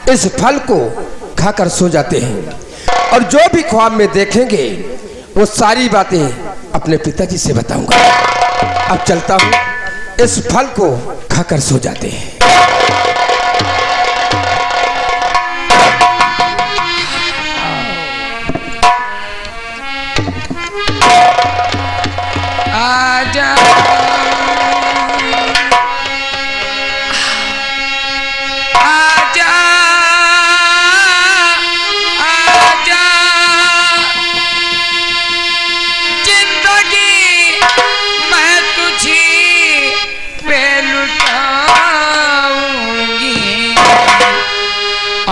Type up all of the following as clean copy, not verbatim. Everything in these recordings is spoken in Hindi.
इस फल को खाकर सो जाते हैं और जो भी ख्वाब में देखेंगे वो सारी बातें अपने पिताजी से बताऊंगा। अब चलता हूँ, इस फल को खाकर सो जाते हैं। आजा आजा आजा जिंदगी मैं तुझी पे लुटाऊंगी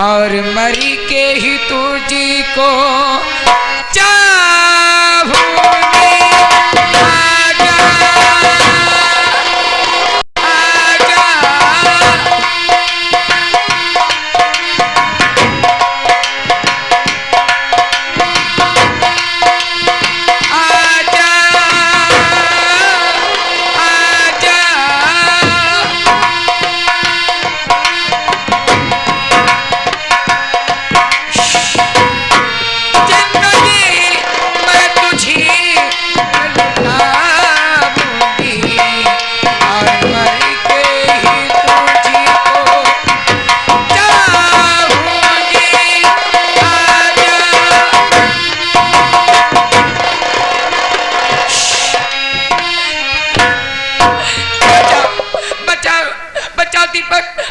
और मरी के ही तुझी को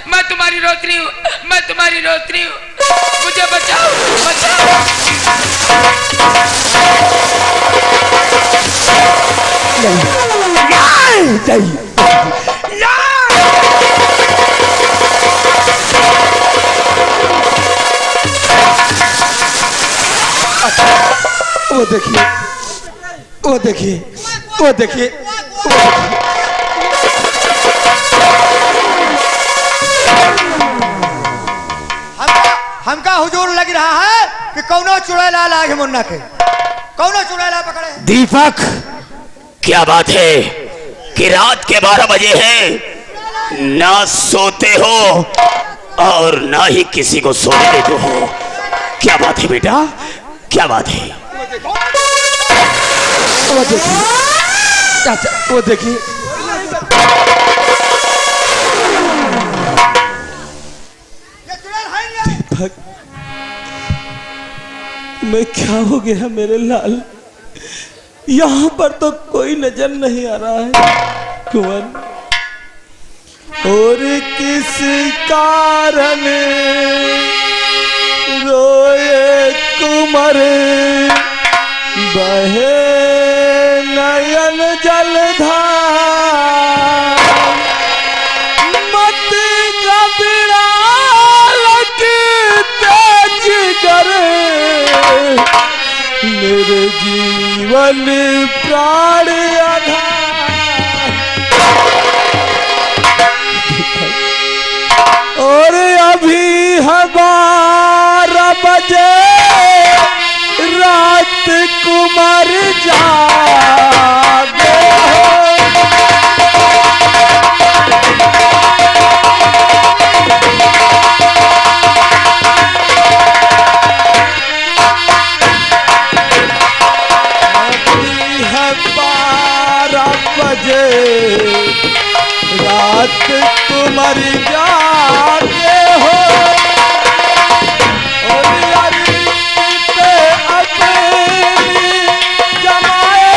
मैं तुम्हारी रोशनी हूँ, मुझे बचाओ बचाओ। वो देखिए वो देखिए वो देखिए हमका हुजूर लग रहा है कि कौनो चुड़ैला लाग मुन्ना के, कौनो चुड़ैला पकड़े। दीपक, क्या बात है कि रात के 12 बजे हैं, ना सोते हो और ना ही किसी को सोने देते हो। क्या बात है बेटा, क्या बात है? वो देखिए चाचा, वो देखिए दीपक, मैं क्या हो गया मेरे लाल? यहाँ पर तो कोई नजर नहीं आ रहा है कुंवर। और किस कारण रोए कुंवर, बहे नयन जलधार, मत घबरालक तेज करे, मेरे जीवन प्राण आधार। और अभी 12 बजे रात कुंवर जागे रात कुंवर जागे हो। और अपनी जमाए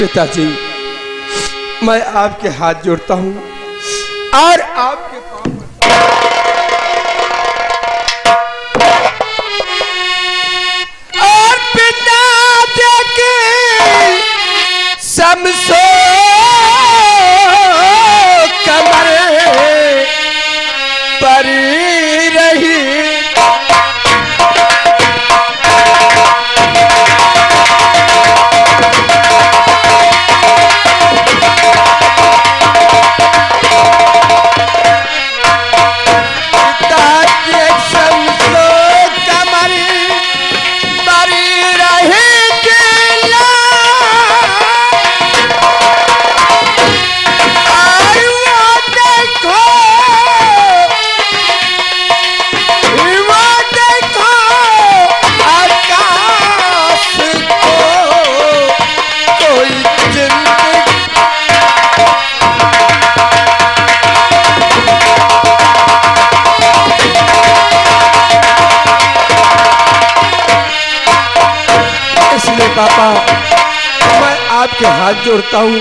पिताजी, मैं आपके हाथ जोड़ता हूँ और आपके पाँव और पिता के समसो कमर पर रही पापा, मैं आपके हाथ जोड़ता हूँ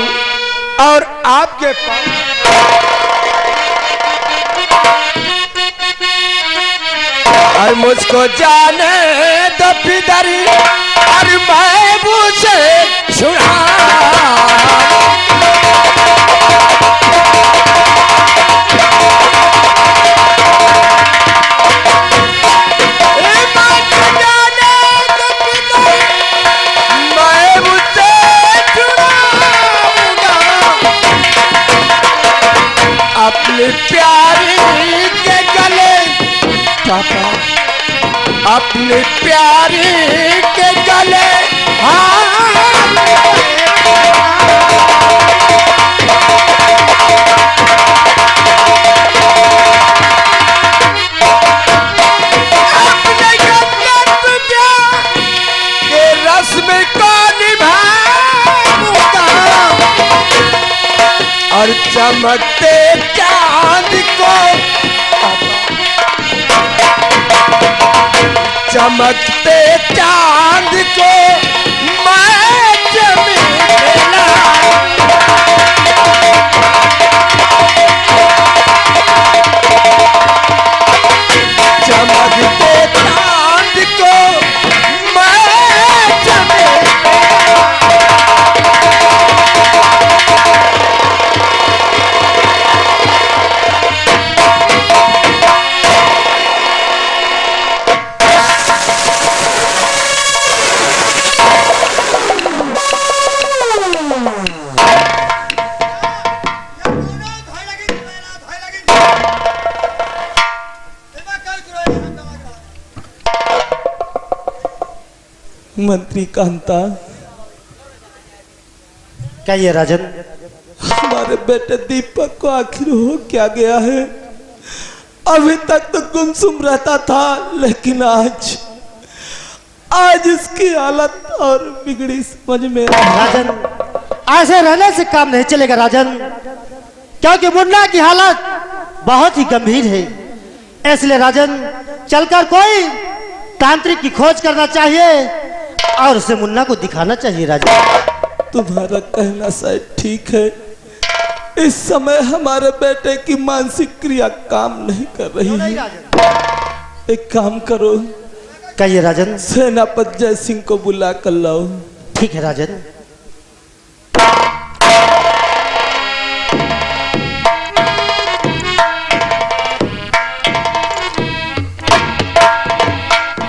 और आपके पाँव और मुझको जाने दो पितारी और मैं मुझे छुड़ा अपने प्यारी के गले पापा, अपने प्यारी के गले अपने के रस्म को निभाऊंगा और चमकते चांद को चमकते चांद को मैं जमीला चमकते चांद को मैं जमीला मंत्री कांता, क्या ये राजन? हमारे बेटे दीपक को आखिर हो क्या गया है? अभी तक तो गुमसुम रहता था, लेकिन आज इसकी हालत और बिगड़ी समझ में। राजन, ऐसे रहने से काम नहीं चलेगा राजन, क्योंकि मुन्ना की हालत बहुत ही गंभीर है। इसलिए राजन, चलकर कोई तांत्रिक की खोज करना चाहिए और उसे मुन्ना को दिखाना चाहिए। राजन, तुम्हारा कहना शायद ठीक है। इस समय हमारे बेटे की मानसिक क्रिया काम नहीं कर रही है। एक काम करो, कहिए राजन। सेनापति जय सिंह को बुला कर लाओ। ठीक है राजन।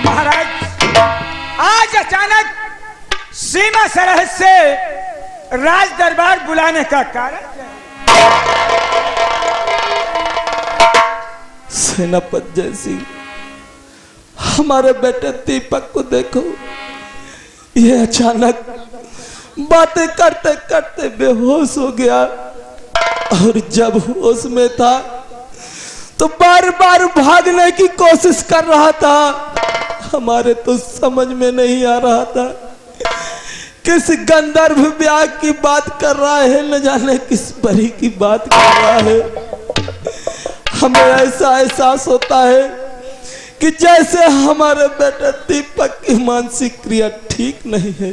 महाराज, आज अचानक सीमा सरहद से राज दरबार बुलाने का कारण क्या है? सेनापति जय सिंह, हमारे बेटे दीपक को देखो, ये अचानक बातें करते करते बेहोश हो गया और जब होश में था तो बार बार भागने की कोशिश कर रहा था। हमारे तो समझ में नहीं आ रहा था किस गंधर्व ब्याह की बात कर रहा है, न जाने किस परी की बात कर रहा है। हमें ऐसा एहसास होता है कि जैसे हमारे बेटे दीपक की मानसिक क्रिया ठीक नहीं है।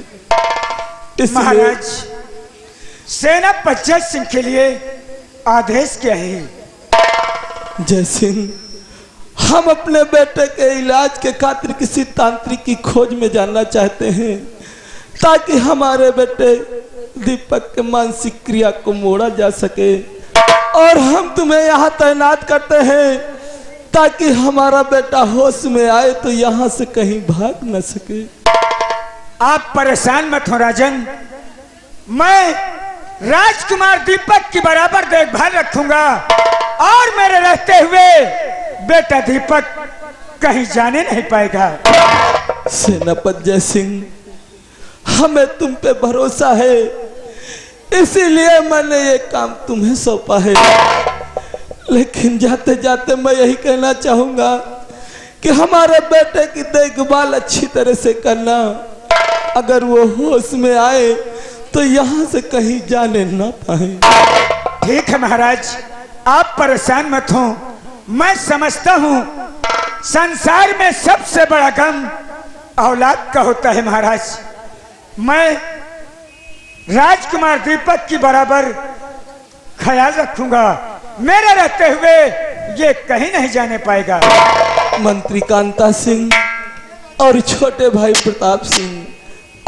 महाराज, सेनापति जय सिंह के लिए आदेश क्या है? जय सिंह, हम अपने बेटे के इलाज के खातिर किसी तांत्रिक की खोज में जानना चाहते हैं ताकि हमारे बेटे दीपक के मानसिक क्रिया को मोड़ा जा सके, और हम तुम्हें यहाँ तैनात करते हैं ताकि हमारा बेटा होश में आए तो यहाँ से कहीं भाग न सके। आप परेशान मत हो राजन, मैं राजकुमार दीपक की बराबर देखभाल रखूंगा और मेरे रहते हुए बेटा दीपक कहीं जाने नहीं पाएगा। सेनापति जय सिंह, हमें तुम पे भरोसा है, इसीलिए मैंने ये काम तुम्हें सौंपा है। लेकिन जाते जाते मैं यही कहना चाहूंगा कि हमारे बेटे की देखभाल अच्छी तरह से करना। अगर वो होश में आए तो यहाँ से कहीं जाने ना पाए। ठीक है महाराज, आप परेशान मत हो, मैं समझता हूँ संसार में सबसे बड़ा गम औलाद का होता है महाराज। मैं राजकुमार दीपक की बराबर ख्याल रखूंगा, मेरे रहते हुए ये कहीं नहीं जाने पाएगा। मंत्री कांता सिंह और छोटे भाई प्रताप सिंह,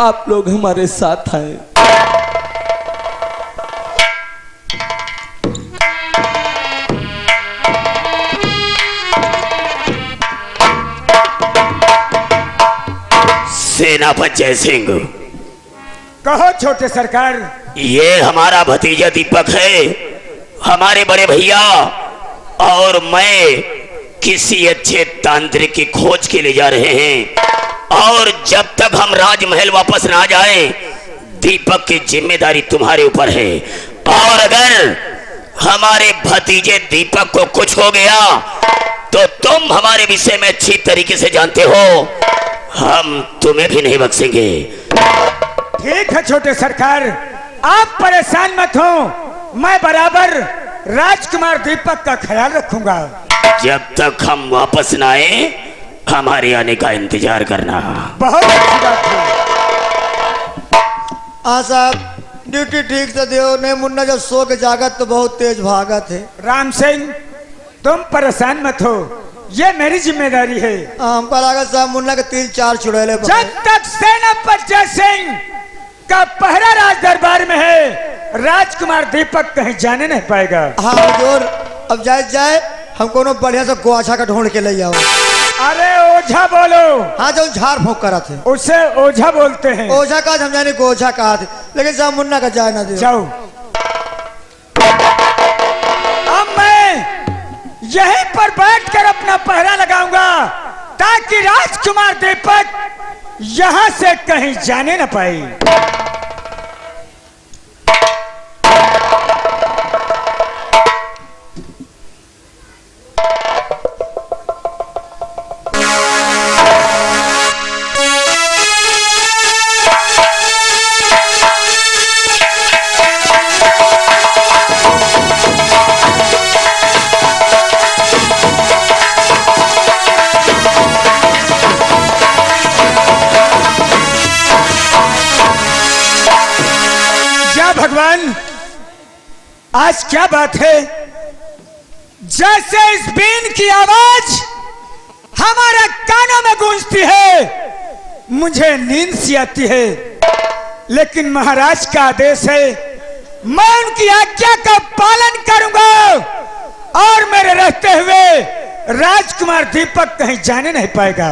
आप लोग हमारे साथ आए। सेनापति जय सिंह, कहो छोटे सरकार। ये हमारा भतीजा दीपक है, हमारे बड़े भैया और मैं किसी अच्छे तांत्रिक की खोज के लिए जा रहे हैं, और जब तक हम राजमहल वापस ना जाएं, दीपक की जिम्मेदारी तुम्हारे ऊपर है। और अगर हमारे भतीजे दीपक को कुछ हो गया तो तुम हमारे विषय में अच्छी तरीके से जानते हो, हम तुम्हें भी नहीं बख्शेंगे। ठीक है छोटे सरकार, आप परेशान मत हो, मैं बराबर राजकुमार दीपक का ख्याल रखूंगा। जब तक हम वापस ना आए, हमारे आने का इंतजार करना। बहुत अच्छी बात है। हाँ साहब, ड्यूटी ठीक से दियो, नहीं मुन्ना जब सो के जागत तो बहुत तेज भागत है। राम सिंह, तुम परेशान मत हो, ये मेरी जिम्मेदारी है। हमको लगा साहब मुन्ना के 3-4 चुड़ैले पकड़े। जब तक सेनापति जय सिंह का पहरा राज दरबार में है, राजकुमार दीपक कहीं जाने नहीं पाएगा। हाँ हुजूर, अब जाए हम कोनो बढ़िया से गोआछा का ढूंढ के ले आओ। अरे ओझा बोलो। हाँ, जो झाड़ फूक करा थे उसे ओझा बोलते हैं। ओझा का हम जाने गोझा कहा थे, लेकिन साहब मुन्ना का जाए ना दे। जाओ। अब मैं यहीं पर बैठकर अपना पहरा लगाऊंगा ताकि राजकुमार दीपक यहां से कहीं जाने न पाए। भगवान, आज क्या बात है, जैसे इस बीन की आवाज हमारे कानों में गूंजती है, मुझे नींद सी आती है, लेकिन महाराज का आदेश है, मैं उनकी आज्ञा का पालन करूंगा और मेरे रहते हुए राजकुमार दीपक कहीं जाने नहीं पाएगा।